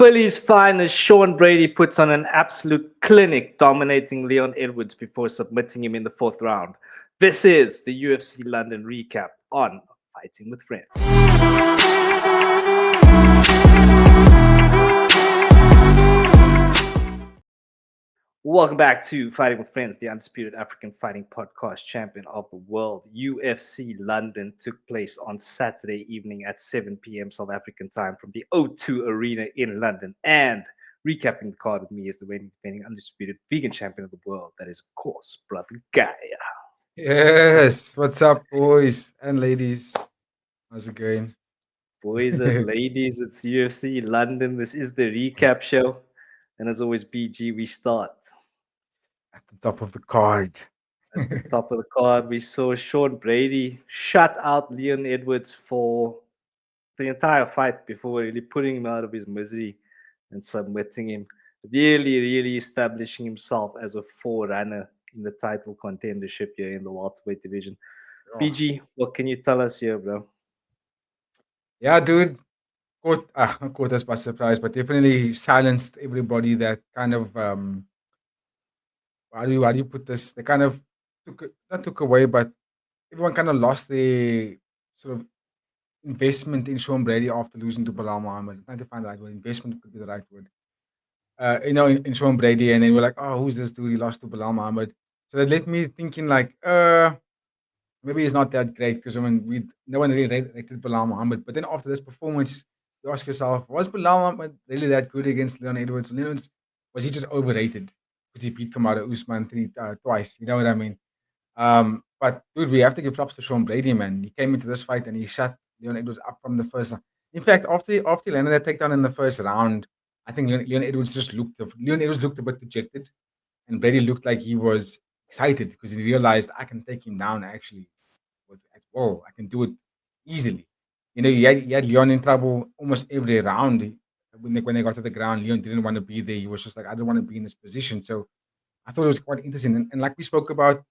Philly's finest Sean Brady puts on an absolute clinic, dominating Leon Edwards before submitting him in the fourth round. This is the UFC London recap on Fighting with Friends. Welcome back to Fighting with Friends, the undisputed African fighting podcast. Champion of the world. UFC London took place on Saturday evening at 7 p.m. South African time from the O2 Arena in London. And recapping the card with me is the reigning defending undisputed vegan champion of the world. That is, of course, Brother Gaia. Yes, what's up, boys and ladies? How's it going? Boys and ladies, it's UFC London. This is the recap show. And as always, BG, we start At the top of the card. at the top of the card. We saw Sean Brady shut out Leon Edwards for the entire fight before really putting him out of his misery and submitting him. Really establishing himself as a forerunner in the title contendership here in the welterweight division. Oh, BG, what can you tell us here, bro? yeah, dude. Not caught us by surprise, but definitely silenced everybody that kind of how do you put this? They kind of not took away, but everyone kind of lost their sort of investment in Sean Brady after losing to Bilal Muhammad. Not to find the right word. Investment could be the right word. In Sean Brady, and then we're like, oh, who's this dude? He lost to Bilal Muhammad. So that led me thinking like, maybe he's not that great because no one really rated Bilal Muhammad. But then after this performance, you ask yourself, was Bilal Muhammad really that good against Leon Edwards? Was he just overrated because he beat Kamaru Usman twice? You know what I mean? But dude, we have to give props to Sean Brady, man. He came into this fight and he shut Leon Edwards up from the first round. In fact, after he landed that takedown in the first round, I think Leon Edwards looked a bit dejected, and Brady looked like he was excited because he realized I can take him down actually at will. I can do it easily. He had Leon in trouble almost every round. When they got to the ground, Leon didn't want to be there. He was just like, I don't want to be in this position. So I thought it was quite interesting. And like we spoke about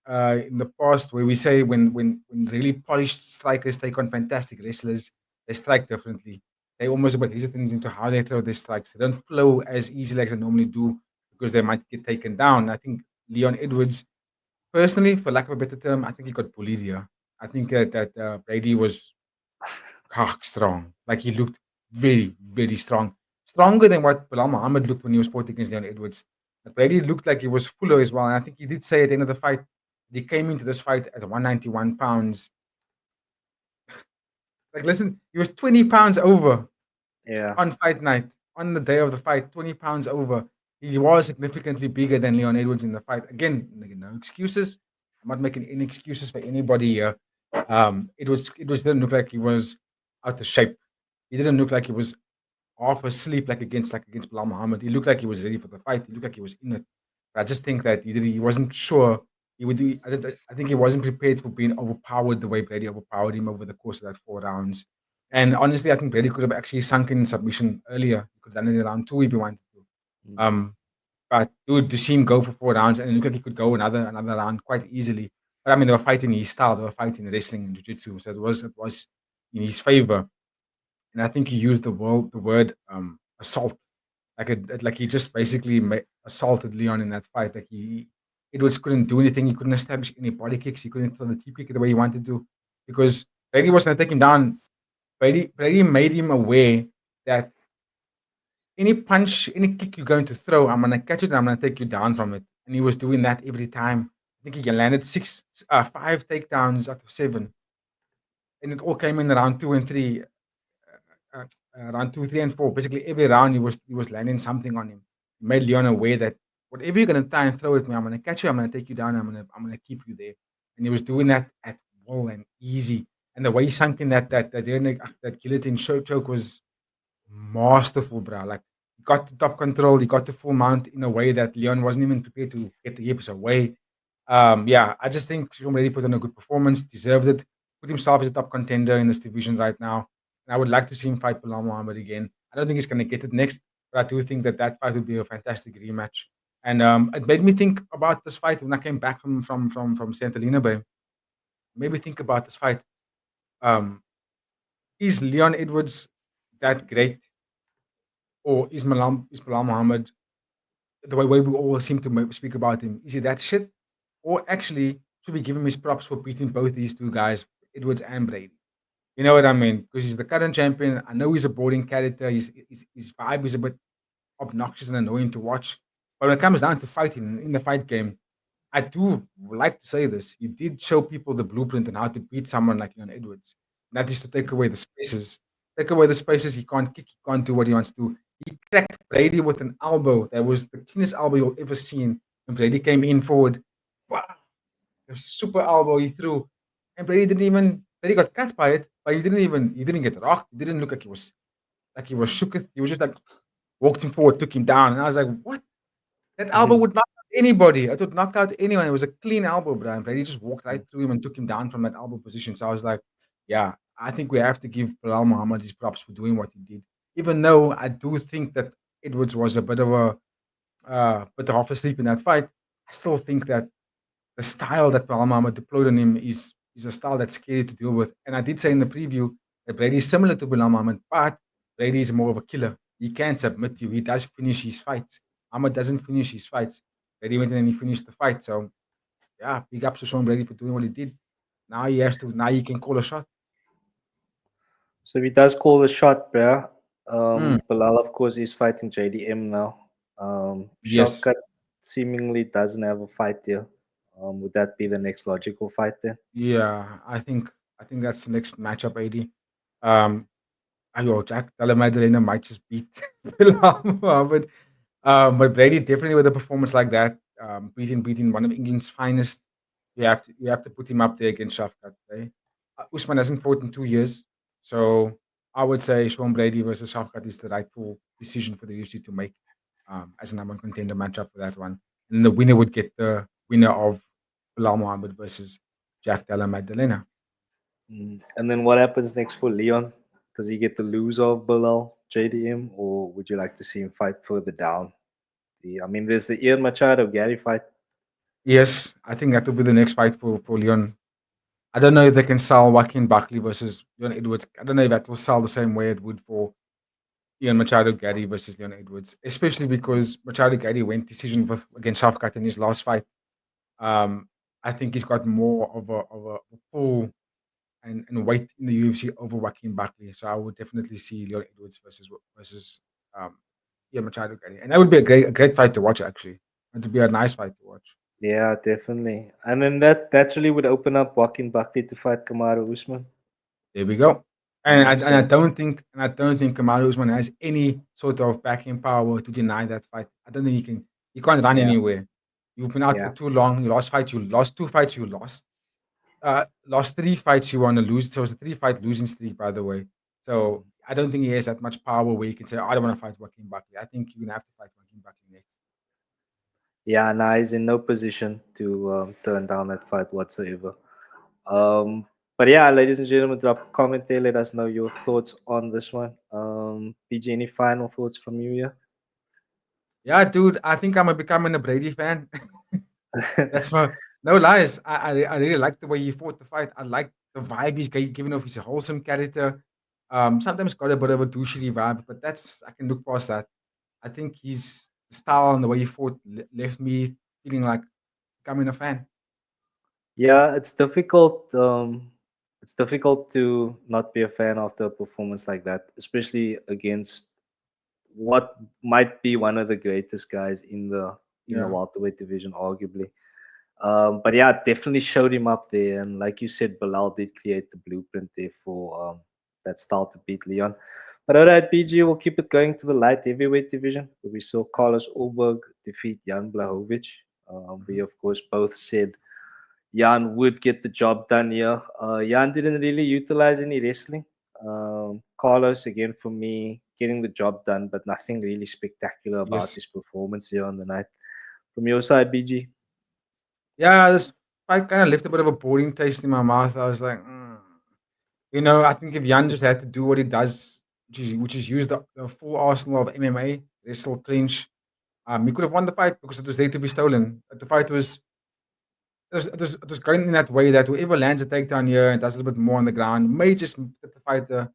in the past, where we say when really polished strikers take on fantastic wrestlers, they strike differently. They almost a bit hesitant into how they throw their strikes. They don't flow as easily as they normally do because they might get taken down. I think Leon Edwards, personally, for lack of a better term, I think he got bullied here. I think that Brady was strong. Like he looked very, very strong. Stronger than what Bilal Muhammad looked when he was fought against Leon Edwards. But Brady looked like he was fuller as well. And I think he did say at the end of the fight, he came into this fight at 191 pounds. Like, listen, he was 20 pounds over Yeah. on fight night, on the day of the fight, 20 pounds over. He was significantly bigger than Leon Edwards in the fight. Again, no excuses. I'm not making any excuses for anybody here. It was didn't look like he was out of shape. He didn't look like he was half asleep like against Bilal Muhammad. He looked like he was ready for the fight. He looked like he was in it. But I just think that he wasn't sure he would do. I think he wasn't prepared for being overpowered the way Brady overpowered him over the course of that 4 rounds. And honestly, I think Brady could have actually sunk in submission earlier. He could have done it in round 2 if he wanted to. But dude, to see him go for 4 rounds and it looked like he could go another round quite easily. But I mean, they were fighting his style. They were fighting wrestling and jiu-jitsu, so it was in his favor. And I think he used the word assault, like he just basically assaulted Leon in that fight. Like Edwards couldn't do anything. He couldn't establish any body kicks. He couldn't throw the tip kick the way he wanted to because Brady was going to take him down. Brady made him aware that any punch, any kick you're going to throw, I'm going to catch it and I'm going to take you down from it. And he was doing that every time. I think he landed 5 takedowns out of 7, and it all came in round 2 and 3. Round 2, 3, and 4. Basically, every round he was landing something on him. He made Leon aware that whatever you're gonna try and throw at me, I'm gonna catch you. I'm gonna take you down. I'm gonna keep you there. And he was doing that at will and easy. And the way he sunk in that guillotine choke was masterful, bro. Like he got the top control. He got the full mount in a way that Leon wasn't even prepared to get the hips away. Yeah, I just think Sean Brady put on a good performance. Deserved it. Put himself as a top contender in this division right now. And I would like to see him fight Bilal Muhammad again. I don't think he's going to get it next, but I do think that fight would be a fantastic rematch. And it made me think about this fight when I came back from Santa Lina Bay. Made me think about this fight. Um, is Leon Edwards that great? or is Bilal Muhammad the way we all seem to speak about him? Is he that shit, or actually should we give him his props for beating both these two guys, Edwards and Brady? You know what I mean? Because he's the current champion. I know he's a boring character. His vibe is a bit obnoxious and annoying to watch. But when it comes down to fighting in the fight game, I do like to say this. He did show people the blueprint on how to beat someone like Leon Edwards. And that is to take away the spaces. Take away the spaces. He can't kick. He can't do what he wants to do. He cracked Brady with an elbow. That was the cleanest elbow you'll ever seen. When Brady came in forward, wow, a super elbow he threw. And Brady got cut by it, but he didn't get rocked. He didn't look like he was shooketh. He was just like walked him forward, took him down. And I was like, what? That elbow Mhm. would knock out anybody. It would knock out anyone. It was a clean elbow, Brian. Brady just walked right Mm. through him and took him down from that elbow position. So I was like, yeah, I think we have to give Bilal Muhammad his props for doing what he did. Even though I do think that Edwards was a bit of a sleep in that fight, I still think that the style that Bilal Muhammad deployed on him is a style that's scary to deal with. And I did say in the preview that Brady is similar to Bilal Muhammad, but Brady is more of a killer. He can't submit you. He does finish his fights. Muhammad doesn't finish his fights. Brady went in and he finished the fight. So yeah, big ups to Sean Brady for doing what he did. Now he can call a shot. So he does call the shot, bro. Mm, Bilal, of course, is fighting JDM now. yes. Shawkat seemingly doesn't have a fight there. Would that be the next logical fight then? Yeah, I think that's the next matchup, AD. Um Ayo, Jack Della Maddalena might just beat Bilal Muhammad. But Brady definitely with a performance like that, beating one of England's finest, you have to put him up there against Shafkat. Eh? Usman hasn't fought in 2 years, so I would say Sean Brady versus Shafkat is the rightful decision for the UFC to make as a number one contender matchup for that one. And the winner would get the winner of Bilal Muhammad versus Jack Della Maddalena. And then what happens next for Leon? Does he get the loser of Bilal, JDM, or would you like to see him fight further down? I mean, there's the Ian Machado Gary fight. Yes, I think that will be the next fight for Leon. I don't know if they can sell Joaquin Buckley versus Leon Edwards. I don't know if that will sell the same way it would for Ian Machado Gary versus Leon Edwards, especially because Machado Gary went decision against Shafkat in his last fight. Um, I think he's got more of a pull and weight in the UFC over Joaquin Buckley. So I would definitely see Leon Edwards versus um, Ian Machado Gary, and that would be a great fight to watch actually, and to be a nice fight to watch. Yeah, definitely. And then that naturally would open up Joaquin Buckley to fight Kamaru Usman. There we go. And I, Mm, and I so don't think Kamaru Usman has any sort of backing power to deny that fight. I don't think he can. He can't run yeah, anywhere. You've been out for yeah. too long. You lost fights. You lost two fights. You lost. Lost three fights. You want to lose. So it's a three-fight losing streak, by the way. So I don't think he has that much power where you can say, "I don't want to fight Joaquin Buckley." I think you're gonna have to fight Joaquin Buckley next. Yeah, nah, he's in no position to turn down that fight whatsoever. Um, but yeah, ladies and gentlemen, drop a comment there. Let us know your thoughts on this one. PG, any final thoughts from you Yeah, dude. I think I'm becoming a Brady fan. here? That's my no lies. I really like the way he fought the fight. I like the vibe he's giving off. He's a wholesome character. Sometimes got a bit of a douchey vibe, but that's I can look past that. I think his style and the way he fought left me feeling like becoming a fan. Yeah, it's difficult. It's difficult to not be a fan after a performance like that, especially against what might be one of the greatest guys in the Yeah. welterweight division, arguably. But yeah, definitely showed him up there, and like you said, Bilal did create the blueprint there for that style to beat Leon. But all right, PG, we'll keep it going to the light heavyweight division, where we saw Carlos Ulberg defeat Jan Blachowicz. We Mhm. of course both said Jan would get the job done here. Jan didn't really utilize any wrestling. Carlos, again, for me, getting the job done, but nothing really spectacular about Yes. his performance here on the night. From your side, BG? Yeah, this fight kind of left a bit of a boring taste in my mouth. I was like, I think if Jan just had to do what he does, which is use the full arsenal of MMA, wrestle, clinch, he could have won the fight because it was there to be stolen. But the fight was going in that way that whoever lands a takedown here and does a little bit more on the ground may just put the fighter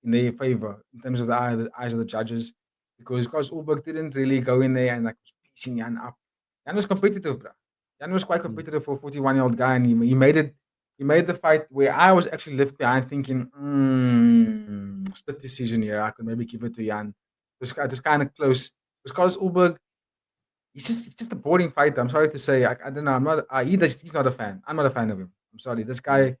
in their favor in terms of the eyes of the judges. because Ulberg didn't really go in there and like was piecing Jan up. Jan was competitive, bro. Jan was quite Mm. competitive for a 41-year-old guy, and he made it. He made the fight where I was actually left behind thinking, split decision here. I could maybe give it to Jan. It was kind of close. Because Ulberg, he's just a boring fighter. I'm sorry to say. I don't know. I'm not. He's not a fan. I'm not a fan of him. I'm sorry. This Mm. guy,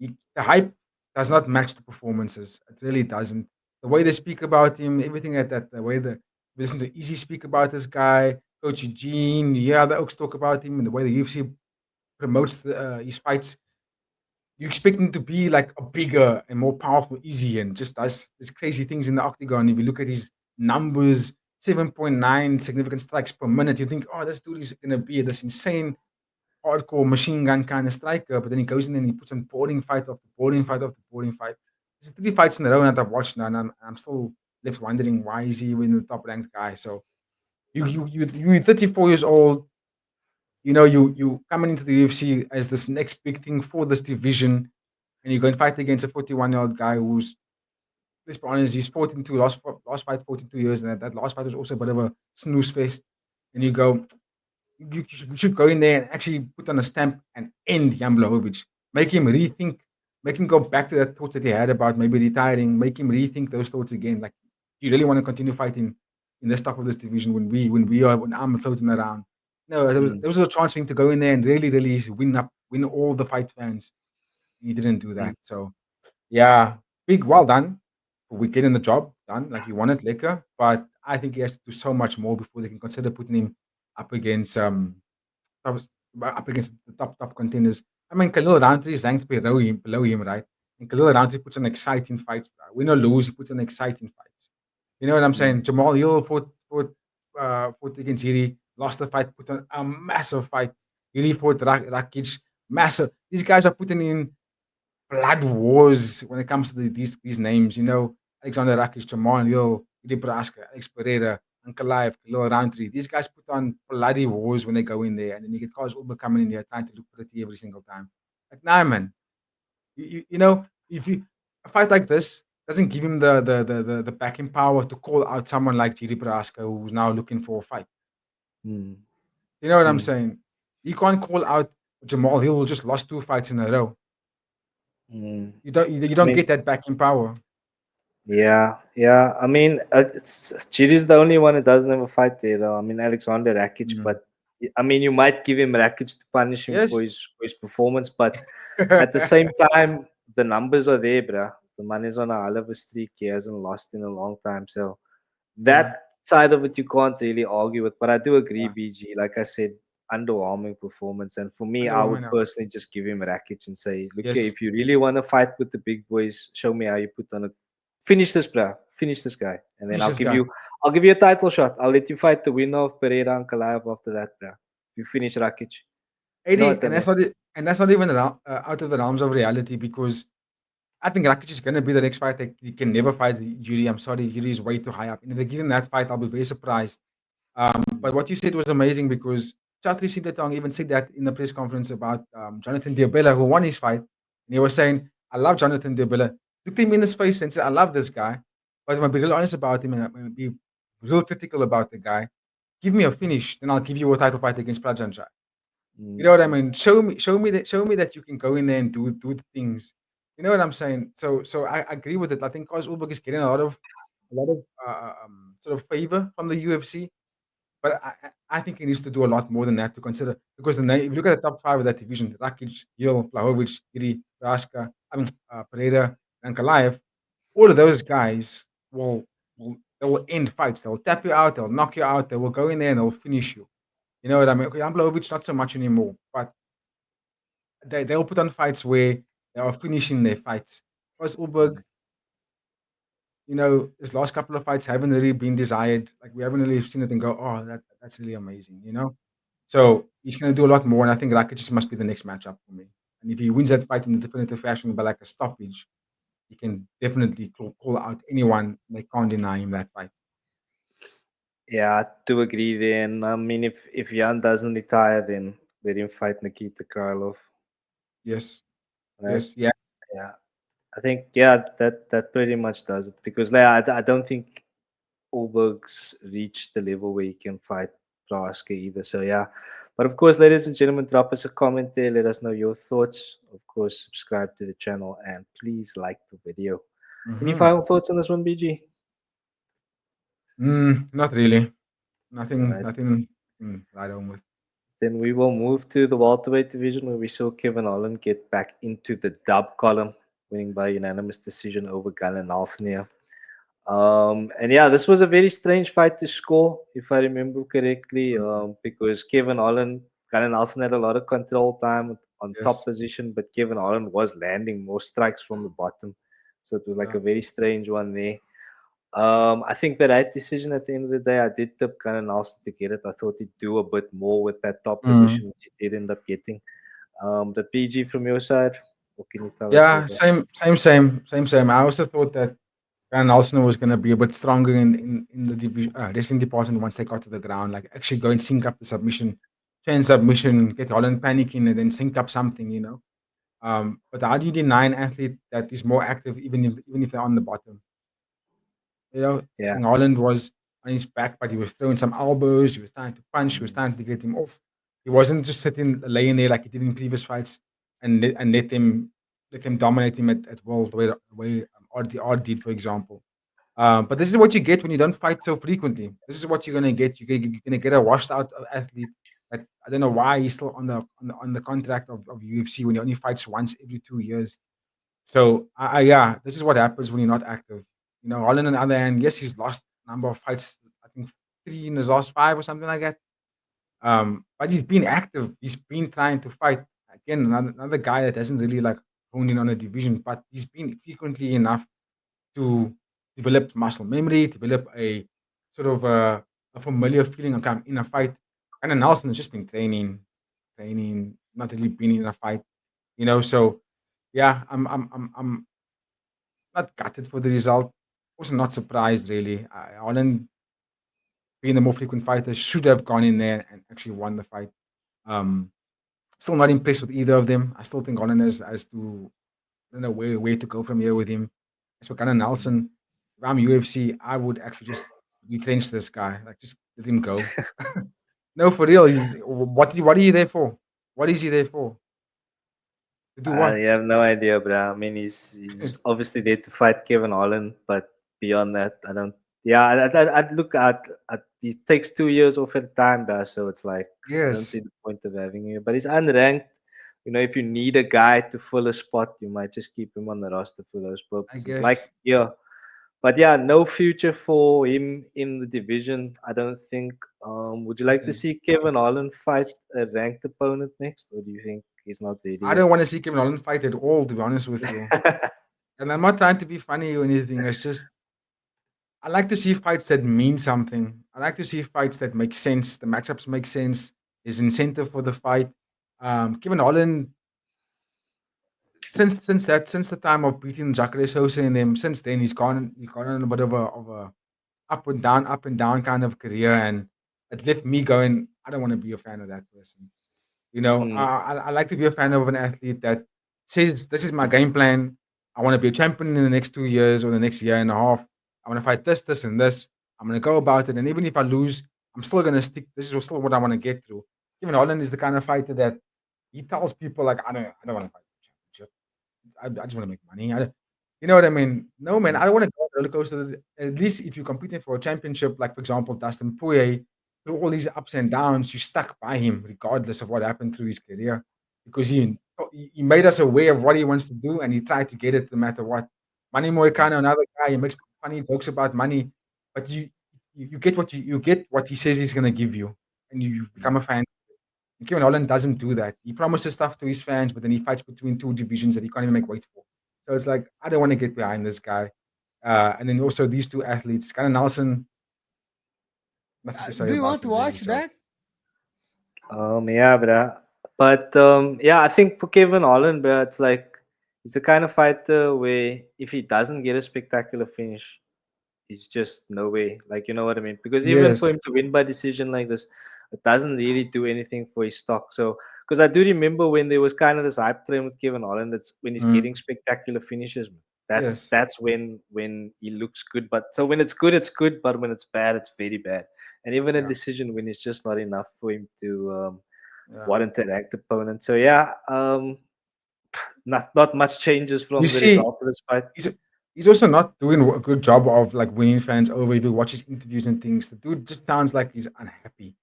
the hype does not match the performances. It really doesn't. The way they speak about him, everything like that, the way we listen to Easy speak about this guy, Coach Eugene, yeah, the Oaks talk about him, and the way the UFC promotes his fights, you expect him to be like a bigger and more powerful Easy and just does these crazy things in the octagon. If you look at his numbers, 7.9 significant strikes per minute, you think, oh, this dude is going to be this insane hardcore machine gun kind of striker, but then he goes in and he puts on boring fight after boring fight after boring fight. There's 3 fights in a row that I've watched now, and I'm still left wondering why is he even the top ranked guy. So you're 34 years old. You know you coming into the UFC as this next big thing for this division, and you go and fight against a 41-year-old guy who's, let's be honest, he's 42, last fight 42 years, and that last fight was also a bit of a snooze fest. And you go, you should go in there and actually put on a stamp and end Jan Blachowicz. Make him rethink, make him go back to that thoughts that he had about maybe retiring, make him rethink those thoughts again. Like, do you really want to continue fighting in this top of this division when I'm floating around? No, Mm. there was a chance for him to go in there and really, really win all the fight fans. He didn't do Mm. that. So yeah, big well done for getting the job done. Like he wanted liquor, but I think he has to do so much more before they can consider putting him up against top, up against the top contenders. I mean, Khalil Rountree is ranked below him, right? And Khalil Rountree puts on exciting fights. Bro. Win or lose, he puts on exciting fights. You know what I'm Mm. saying? Jamal Hill fought against Yuri, lost the fight, put on a massive fight. Yuri fought Rakic, massive. These guys are putting in blood wars when it comes to these names. You know, Alexander Rakic, Jamal Hill, Yuri Prochazka, Alex Pereira, Ankalaev, Khalil Rountree. These guys put on bloody wars when they go in there, and then you get Carlos Ulberg coming in here trying to look pretty every single time. Like, nah, man. You know, if you a fight like this doesn't give him the backing power to call out someone like Jiri Prochazka who's now looking for a fight. Mm. You know what I'm Mm. saying? You can't call out Jamal Hill who just lost 2 fights in a row. Mm. You I don't mean, get that backing power. yeah, yeah. I mean, Chiri's the only one who doesn't have a fight there, though. I mean, Alexander Rakic, Mm. but I mean, you might give him Rakic to punish him for Yes. his performance, but at the same time, the numbers are there, bruh. The man is on a hell of a streak. He hasn't lost in a long time, so Yeah. that side of it you can't really argue with. But I do agree, Yeah. BG. Like I said, underwhelming performance. And for me, I would Underwhelming now. personally just give him Rakic and say, look, Yes. if you really want to fight with the big boys, show me how you put on a finish this, bruh. Finish this guy, and then Finish this guy. I'll give you a title shot. I'll let you fight the winner of Pereira and Kalaev after that, bruh. You finish Rakic. You know 80, what I and mean? that's not even out of the realms of reality because I think Rakic is going to be the next fight. He can never fight Yuri. I'm sorry, Yuri is way too high up. And if they give him that fight, I'll be very surprised. But what you said was amazing because Chatri Sitatong even said that in the press conference about Jonathan Diabella, who won his fight. And he was saying, I love Jonathan Diabella. Looked him in his face and said, I love this guy. But I'm going to be real honest about him and I'm going to be real critical about the guy. Give me a finish, then I'll give you a title fight against Prajancha. You know what I Mm. mean? Show me that you can go in there and do the things. You know what I'm saying? So I agree with it. I think Carlos Ulberg is getting a lot of sort of favor from the UFC, but I think he needs to do a lot more than that to consider because if you look at the top 5 of that division, Rakic, Hill, Blachowicz, Iri, Raska, Pereira, and Kalaev, all of those guys they will end fights. They'll tap you out, they'll knock you out, they will go in there and they'll finish you. You know what I mean? Okay, Blachowicz not so much anymore, but they'll put on fights where they are finishing their fights. Because Ulberg, his last couple of fights haven't really been desired. Like we haven't really seen it and go, oh, that's really amazing. So he's going to do a lot more, and I think Rakic just must be the next matchup for me. And if he wins that fight in a definitive fashion by like a stoppage, he can definitely call out anyone. They can't deny him that fight. Yeah, I do agree there. And I mean, if Jan doesn't retire, then let him fight Nikita Krylov, Yes, right? yes, yeah. Yeah, I think yeah that pretty much does it because like, I don't think. Ulberg's reached the level where he can fight Prohaska either. So yeah. But of course, ladies and gentlemen, drop us a comment there. Let us know your thoughts. Of course, subscribe to the channel and please like the video. Any Mm-hmm. final thoughts on this one, BG? Not really. All Nothing. right. Nothing. Right on with. Then we will move to the welterweight division where we saw Kevin Holland get back into the dub column, winning by unanimous decision over Gunnar Nelson here. And yeah, this was a very strange fight to score, if I remember correctly, because Kevin Holland, Gunnar Nelson had a lot of control time on top Yes. position, but Kevin Holland was landing more strikes from the bottom. So it was like Yeah. a very strange one there. I think the right decision at the end of the day, I did tip Gunnar Nelson to get it. I thought he'd do a bit more with that top Mm. position, which he did end up getting. The PG from your side, what can you tell us here, Yeah. bro? Same. I also thought that Van Arsenal was going to be a bit stronger in the division, wrestling department once they got to the ground. Like actually go and sync up the submission, chain submission, get Holland panicking, and then sync up something. But how do you deny an athlete that is more active, even if they're on the bottom? I Yeah, think Holland was on his back, but he was throwing some elbows. He was trying to punch. He was mm, trying to get him off. He wasn't just sitting laying there like he did in previous fights and let them dominate him at will the way RDR did, for example. But this is what you get when you don't fight so frequently. This is what you're gonna get. You're gonna get a washed out athlete. That I don't know why he's still on the contract of UFC when he only fights once every 2 years. So yeah, this is what happens when you're not active. Holland on the other hand, yes, he's lost a number of fights. I think 3 in his last 5 or something like that. But he's been active. He's been trying to fight. Again, another guy that hasn't really like honed in on a division, but he's been frequently enough to develop muscle memory, develop a sort of a familiar feeling of in a fight. And then Nelson has just been training, not really been in a fight. So yeah, I'm not gutted for the result. Also not surprised really. Holland, being the more frequent fighter, should have gone in there and actually won the fight. Um, Still not impressed with either of them. I still think Holland has to, I don't know where to go from here with him. As for Gunnar mm. Nelson, if I'm UFC, I would actually just retrench this guy. Like just let him go. No, for real. What are you there for? What is he there for? To do I what? have no idea, bro. I mean, he's obviously there to fight Kevin Holland, but beyond that, I don't. Yeah, I'd look at. He takes 2 years off at a time, bro. So it's like I don't Yes, see the point of having him. But he's unranked. If you need a guy to fill a spot, you might just keep him on the roster for those I purposes. Like, guess. yeah, but yeah, no future for him in the division. I don't think. Would you like to Mm-mm. see Kevin Holland fight a ranked opponent next, or do you think he's not ready I yet? don't want to see Kevin Holland fight at all, to be honest with you. And I'm not trying to be funny or anything. It's just I like to see fights that mean something. I like to see fights that make sense. The matchups make sense. There's incentive for the fight. Kevin Holland, since the time of beating Jacare Souza and them, since then he's gone on a bit of a up and down kind of career, and it left me going, I don't want to be a fan of that person. Mm, I like to be a fan of an athlete that says, "This is my game plan. I want to be a champion in the next 2 years or the next year and a half. I want to fight this, and this. I'm going to go about it. And even if I lose, I'm still going to stick. This is still what I want to get through." Kevin Holland is the kind of fighter that he tells people like, I don't want to fight for the championship. I just want to make money. You know what I mean? No, man, mm, I don't want to go on a roller coaster. At least if you're competing for a championship, like for example, Dustin Poirier, through all these ups and downs, you stuck by him regardless of what happened through his career because he made us aware of what he wants to do and he tried to get it no matter what. Manny mm, Moicano, another guy, he makes funny jokes about money, but you get what he says he's gonna give you, and you become mm. a fan. And Kevin Holland doesn't do that. He promises stuff to his fans, but then he fights between two divisions that he can't even make weight for. So it's like I don't want to get behind this guy. And then also these two athletes, Gunnar Nelson, nothing to say Do you about want to him really. watch So that? Yeah, bruh. But yeah, I think for Kevin Holland, bruh, it's like he's the kind of fighter where if he doesn't get a spectacular finish, he's just no way. Like, you know what I mean? Because even for yes, him to win by decision like this, it doesn't really do anything for his stock. So, because I do remember when there was kind of this hype train with Kevin Holland, that's when he's mm, getting spectacular finishes, man. That's Yes. that's when he looks good. But so when it's good, it's good. But when it's bad, it's very bad. And even a Yeah. decision when it's just not enough for him to Yeah. warrant a ranked opponent. So yeah, not much changes You from the see, result of this fight. he's he's also not doing a good job of like winning fans over. If you watch his interviews and things, the dude just sounds like he's unhappy.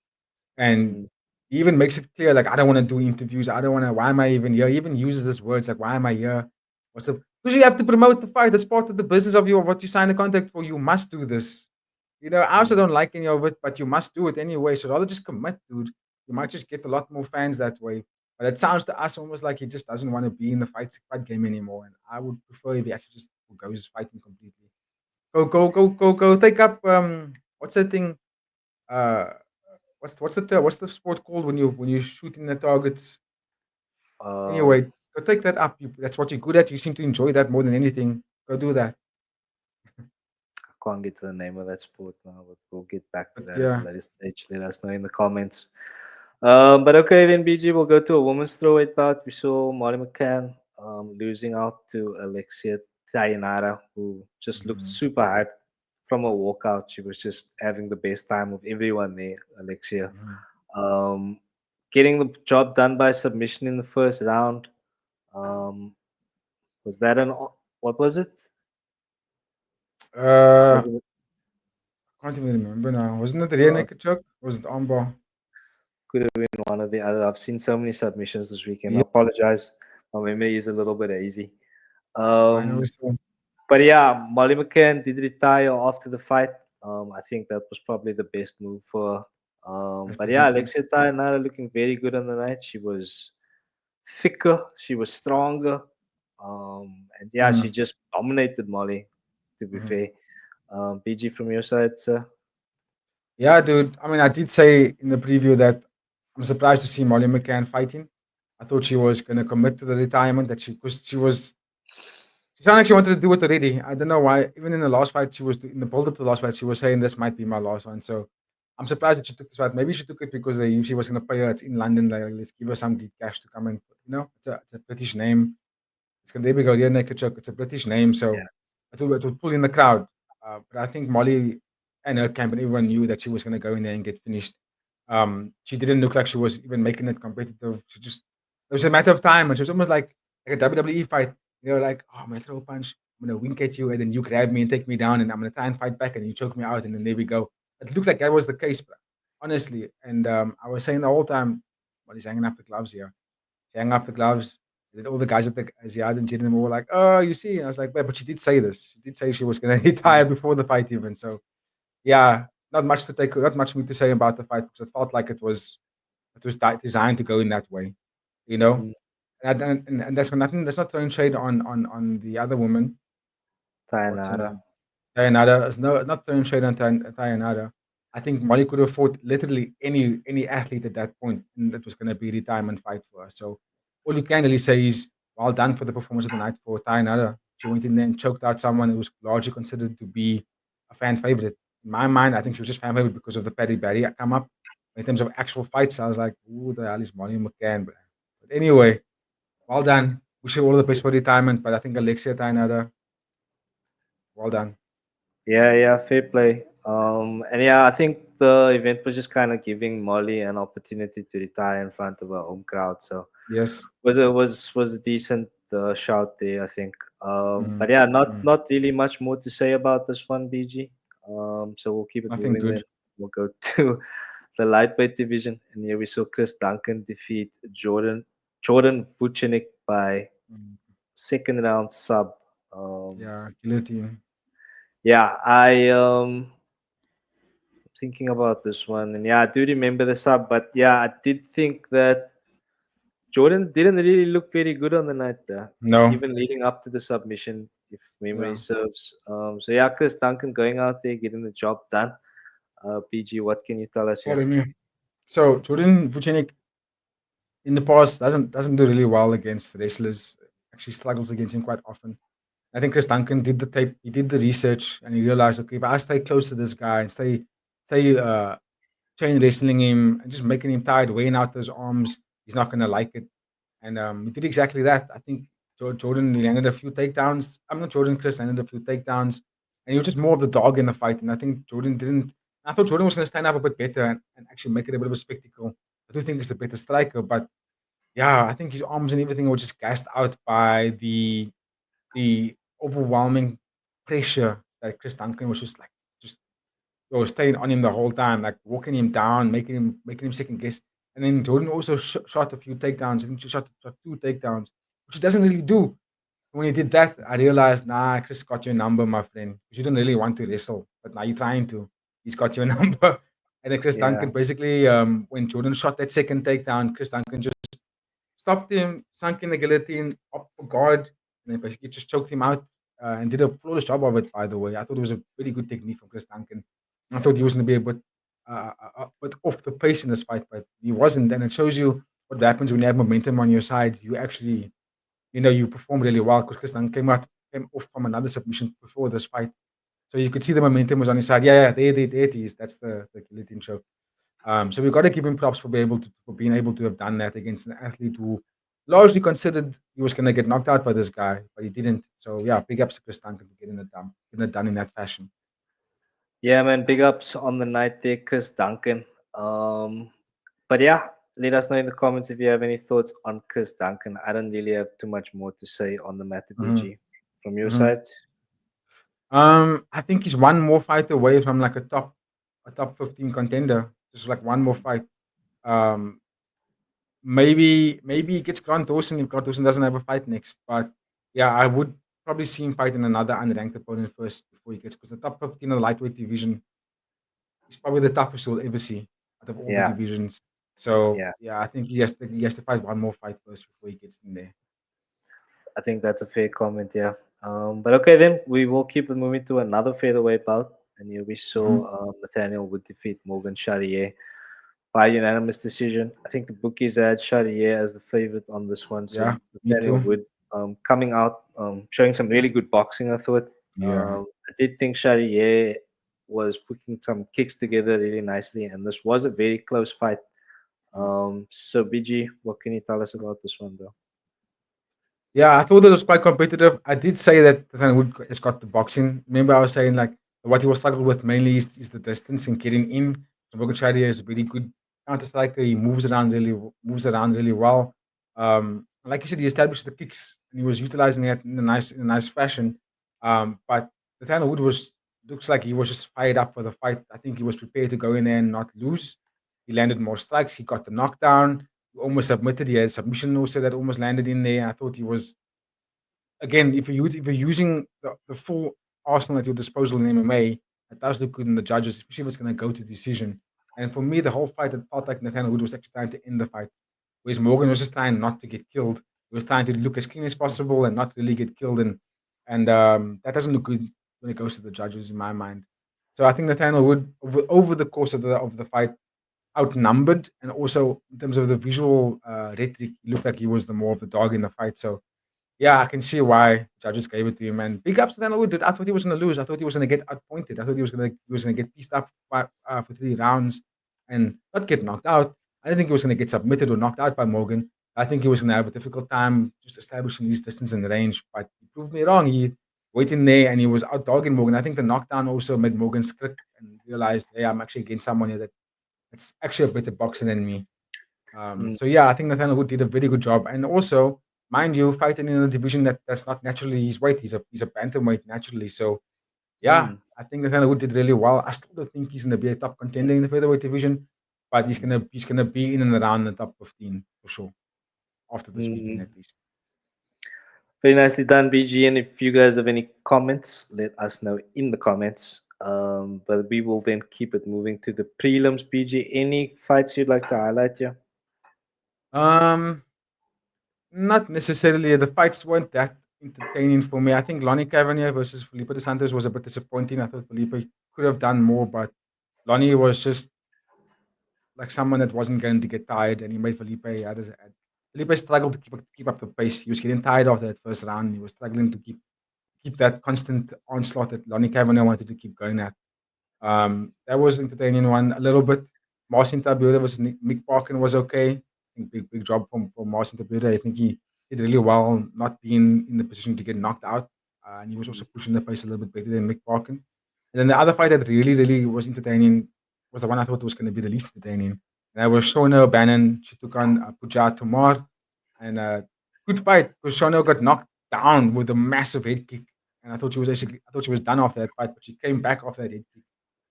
And Mm, he even makes it clear, like, I don't want to do interviews. I don't want to. Why am I even here? He even uses this words like, why am I here? What's the? Because you have to promote the fight. That's part of the business of you, of what you sign a contract for. You must do this. I also mm, don't like any of it, but you must do it anyway. So rather just commit, dude. You might just get a lot more fans that way. But it sounds to us almost like he just doesn't want to be in the fight game anymore. And I would prefer if he actually just goes fighting completely. Go. Take up what's that thing? Uh what's the sport called when you shoot in the targets? um, Anyway, go take that up. That's what you're good at. You seem to enjoy that more than anything. Go do that. I can't get to the name of that sport now, but we'll get back to But that at a yeah. later stage. Let us know in the comments. But okay, then BG, we'll go to a women's throwweight bout. We saw Molly McCann losing out to Alexia Tainara, who just looked Mhm, super hyped from a walkout. She was just having the best time of everyone there, Alexia. mhm. Um, Getting the job done by submission in the first round. Um, was that what was it? Uh, Was it can't even remember now. Wasn't it the rear uh, naked choke? Or was it armbar? could have been one or the other. I've seen so many submissions this weekend. I Yeah, apologize. My memory is a little bit hazy. I know. Um, So But yeah, Molly McCann did retire after the fight. I think that was probably the best move for her. that's But pretty yeah, good. Alexia Tainara looking very good on the night. She was thicker, she was stronger. And yeah, she Mm, just dominated Molly, to be mhm. fair. BG from your side, sir. Yeah, dude. I mean, I did say in the preview that I'm surprised to see Molly McCann fighting. I thought she was gonna commit to the retirement. That because she sounded like she wanted to do it already. I don't know why. Even in the last fight, in the build up to the last fight, she was saying this might be my last one. So I'm surprised that she took this fight. Maybe she took it because the UFC was going to pay her. It's in London. Like, let's give her some good cash to come in. It's a British name. There we go. Yeah, Naked Choke. It's a British name, Yeah. so it would pull in the crowd. But I think Molly and her camp and everyone knew that she was going to go in there and get finished. She didn't look like she was even making it competitive. It was a matter of time, and she was almost like a WWE fight. Like, oh, I'm gonna throw a punch, I'm gonna wink at you, and then you grab me and take me down, and I'm gonna try and fight back, and you choke me out, and then there we go. It looked like that was the case, but honestly. And I was saying the whole time, Molly's hanging up the gloves here. She hung up the gloves. And all the guys at the Ziad and Jaden were like, "Oh, you see." And I was like, "But she did say this. She did say she was going to retire Mm, before the fight, even." So, yeah, not much for me to say about the fight because it felt like it was designed to go in that way, you know. mm. And that's nothing. That's not throwing shade on the other woman. What's her Tainara. name? Tayanada is not throwing shade on Tayanada. I think Molly could have fought literally any athlete at that point, and that was going to be a retirement fight for her. So all you can really say is well done for the performance of the night for Tayanada. She went in there and choked out someone who was largely considered to be a fan favorite. In my mind, I think she was just fan favorite because of the Paddy Barry come up. In terms of actual fights, I was like, who the hell is Molly McCann? But anyway, well done. Wish her all the best for retirement. But I think Alexia Tayanada, well done. Yeah, yeah, fair play. And yeah, I think the event was just kind of giving Molly an opportunity to retire in front of her home crowd. So Yes. was a decent shout there, I think. Mhm. But yeah, not Mhm. not really much more to say about this one, BG. So we'll keep it Nothing moving then. good. We'll go to the lightweight division, and here we saw Chris Duncan defeat Jordan Vucinic by Mm. second round sub. Um, Yeah, guillotine. yeah, I thinking about this one, and yeah, I do remember the sub, but yeah, I did think that Jordan didn't really look very good on the night there, No. even leading up to the submission, if memory Yeah. serves. So yeah, Chris Duncan going out there, getting the job done. PG, what can you tell us here? Pardon me. So Jordan Vucinic in the past doesn't do really well against wrestlers. Actually struggles against him quite often. I think Chris Duncan did the tape, he did the research, and he realized, okay, if I stay close to this guy and stay chain wrestling him and just making him tired, weighing out those arms, he's not gonna like it. And he did exactly that. I think Jordan landed a few takedowns. I'm not Jordan. Chris landed a few takedowns, and he was just more of the dog in the fight. And I think Jordan didn't. I thought Jordan was going to stand up a bit better and actually make it a bit of a spectacle. I do think he's a better striker, but yeah, I think his arms and everything were just gassed out by the overwhelming pressure that Chris Duncan was just staying on him the whole time, like walking him down, making him second guess. And then Jordan also shot a few takedowns. I think he shot 2 takedowns, which he doesn't really do. When he did that, I realized, nah, Chris got your number, my friend. 'Cause you didn't really want to wrestle, but now you're trying to. He's got your number. And then Chris Yeah. Duncan basically, when Jordan shot that second takedown, Chris Duncan just stopped him, sunk in the guillotine, up for guard, and then basically just choked him out and did a flawless job of it, by the way. I thought it was a really good technique from Chris Duncan. I thought he was going to be a bit off the pace in this fight, but he wasn't. And it shows you what happens when you have momentum on your side. You actually, you perform really well because Chris Duncan came off from another submission before this fight. So you could see the momentum was on his side. Yeah, there it is. That's the guillotine choke. So we've got to give him props for being able to have done that against an athlete who largely considered he was going to get knocked out by this guy, but he didn't. So yeah, big ups to Chris Duncan for getting it done in that fashion. Yeah, man. Big ups on the night there, Chris Duncan. But yeah, let us know in the comments if you have any thoughts on Chris Duncan. I don't really have too much more to say on the matter, hmm BG. From your hmm side? I think he's one more fight away from like a top 15 contender. Just like one more fight. Um, maybe he gets Grant Dawson if Grant Dawson doesn't have a fight next. But yeah, I would probably see him fight in another unranked opponent first before he gets, because the top 15 of the lightweight division is probably the toughest you'll ever see out of all the Yeah, divisions. So yeah. yeah, I think he has to fight one more fight first before he gets in there. I think that's a fair comment, yeah. But okay, then we will keep it moving to another featherweight bout. And here we hmm saw Nathaniel would defeat Morgan Charrier by unanimous decision. I think the bookies had Charrier as the favorite on this one. So Yeah, me Nathaniel too. Wood coming out, showing some really good boxing, I thought. Yeah. I did think Charrier was putting some kicks together really nicely, and this was a very close fight. So BG, what can you tell us about this one, bro? Yeah, I thought it was quite competitive. I did say that Nathan Wood has got the boxing. Remember, I was saying like what he was struggling with mainly is the distance and getting in. So Bogacharia is a really good counter striker. He moves around really well. Like you said, he established the kicks and he was utilizing that in a nice fashion. But Nathan Wood looks like he was just fired up for the fight. I think he was prepared to go in there and not lose. He landed more strikes. He got the knockdown, almost submitted. He had a submission also that almost landed in there. I thought he was, again, if you're using the full arsenal at your disposal in MMA, it does look good in the judges, especially if it's going to go to decision. And for me, the whole fight, it felt like Nathaniel Wood was actually trying to end the fight, whereas Morgan was just trying not to get killed. He was trying to look as clean as possible and not really get killed, and that doesn't look good when it goes to the judges in my mind. So I think Nathaniel Wood, over the course of the fight, outnumbered, and also in terms of the visual rhetoric, he looked like he was the more of the dog in the fight. So yeah, I can see why judges gave it to him. And big ups to Daniel Wood. I thought he was going to lose. I thought he was going to get outpointed. I thought he was going to get pieced up for 3 rounds and not get knocked out. I didn't think he was going to get submitted or knocked out by Morgan. I think he was going to have a difficult time just establishing his distance and range. But he proved me wrong. He went in there and he was out dogging Morgan. I think the knockdown also made Morgan skrik and realized, hey, I'm actually against someone here that's actually a better boxer than me. Mm, So yeah, I think Nathaniel Wood did a very good job, and also, mind you, fighting in a division that's not naturally his weight. He's a bantamweight naturally. So yeah, mm, I think Nathaniel Wood did really well. I still don't think he's going to be a top contender in the featherweight division, but he's gonna be in and around the top 15 for sure after this weekend mm. at least. Very nicely done, BG. And if you guys have any comments, let us know in the comments. But we will then keep it moving to the prelims, BG. Any fights you'd like to highlight here? Um, Not necessarily. The fights weren't that entertaining for me. I think Lonnie Cavanier versus Felipe dos Santos was a bit disappointing. I thought Felipe could have done more, but Lonnie was just like someone that wasn't going to get tired, and he made Felipe struggled to keep up the pace. He was getting tired after that first round. He was struggling to keep that constant onslaught that Lonnie Cavanaugh wanted to keep going at. That was entertaining one a little bit. Marcin Tybura versus Mick Parkin was okay. I think big job from Marcin Tybura. I think did really well, not being in the position to get knocked out. And he was Mm, also pushing the pace a little bit better than Mick Parkin. And then the other fight that really, really was entertaining was the one I thought was going to be the least entertaining. And that was Shona O'Bannon. She took on Pooja Tomar. And good fight because Shona got knocked down with a massive head kick. And I thought she was done after that fight, but she came back after that head kick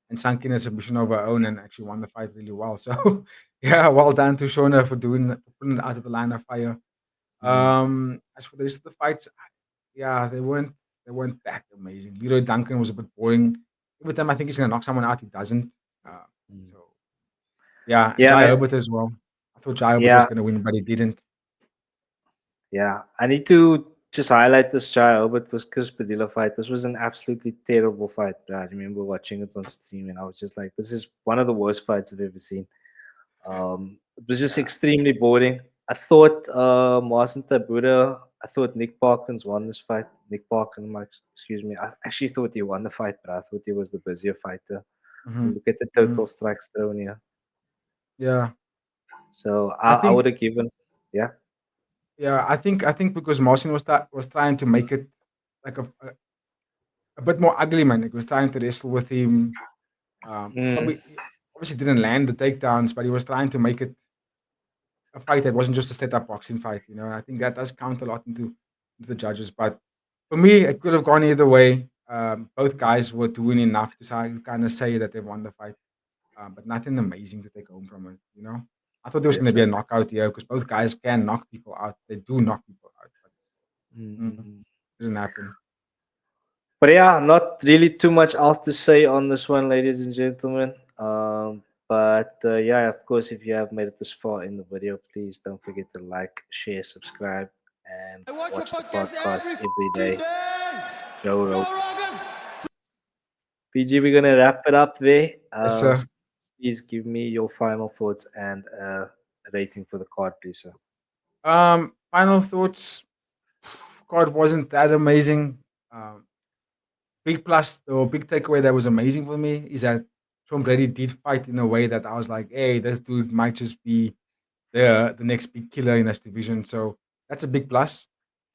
and sunk in a submission of her own and actually won the fight really well. So yeah, well done to Shona for putting it out of the line of fire. mm, As for the rest of the fights, yeah, they weren't that amazing. Leroy Duncan was a bit boring. Every time I think he's gonna knock someone out, he doesn't. Uh, mm. so yeah, and Yeah, Jai man. Herbert as well. I thought Jai Herbert was Yeah, gonna win, but he didn't. yeah. I need to just highlight this Jai Albert versus Chris Padilla fight. This was an absolutely terrible fight. Bro. I remember watching it on stream, and I was just like, "This is one of the worst fights I've ever seen." It was just Yeah. extremely boring. I thought Marcin Tybura, I thought Nick Parkins won this fight. Nick Parkins, excuse me. I actually thought he won the fight, but I thought he was the busier fighter. Hmm. And look at the Hmm. total strikes thrown here. Yeah. So I I would think have given, yeah. yeah, I think because Marcin was trying to make it like a bit more ugly, man. He was trying to wrestle with him. Mm, Probably obviously didn't land the takedowns, but he was trying to make it a fight that wasn't just a set-up boxing fight, and I think that does count a lot into the judges. But for me, it could have gone either way. Both guys were doing enough to kind of say that they won the fight, but nothing amazing to take home from it. I thought there was going to be a definitely. knockout here because both guys can knock people out. They do knock people out, but Mm. didn't happen. But yeah, not really too much else to say on this one, ladies and gentlemen. But yeah, of course, if you have made it this far in the video, please don't forget to like, share, subscribe, and I watch your watch the podcast podcast every every fucking day. day. Joe Joe Rogan. Rogan. PG, we're gonna wrap it up there. Yes, So sir. please give me your final thoughts and rating for the card, please, sir. Final thoughts. God wasn't that amazing. Um, big plus or big takeaway that was amazing for me is that Sean Brady did fight in a way that I was like, hey, this dude might just be the next big killer in this division. So that's a big plus.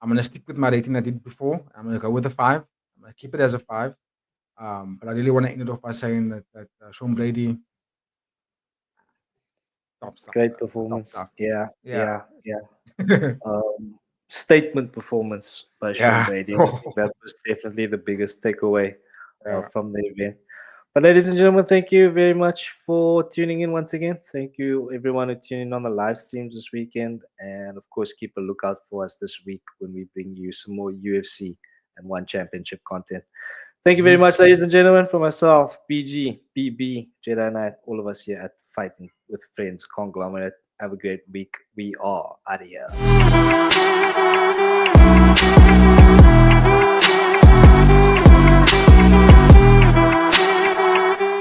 I'm gonna stick with my rating I did before. I'm gonna go with a 5. I'm gonna keep it as a 5. But I really want to end it off by saying that Sean Brady top stuff, Great bro. Top performance. stuff. Yeah, Yeah. yeah, yeah. Statement performance by Sean Yeah. Brady. And I think that was definitely the biggest takeaway Yeah. from the event. But ladies and gentlemen, thank you very much for tuning in once again. Thank you everyone who tuned in on the live streams this weekend. And of course, keep a lookout for us this week when we bring you some more UFC and One Championship content. Thank you very Mhm. much, ladies and gentlemen, for myself, BG, BB, Jedi Knight, all of us here at Fighting with Friends Conglomerate. Have a great week. We are out of here.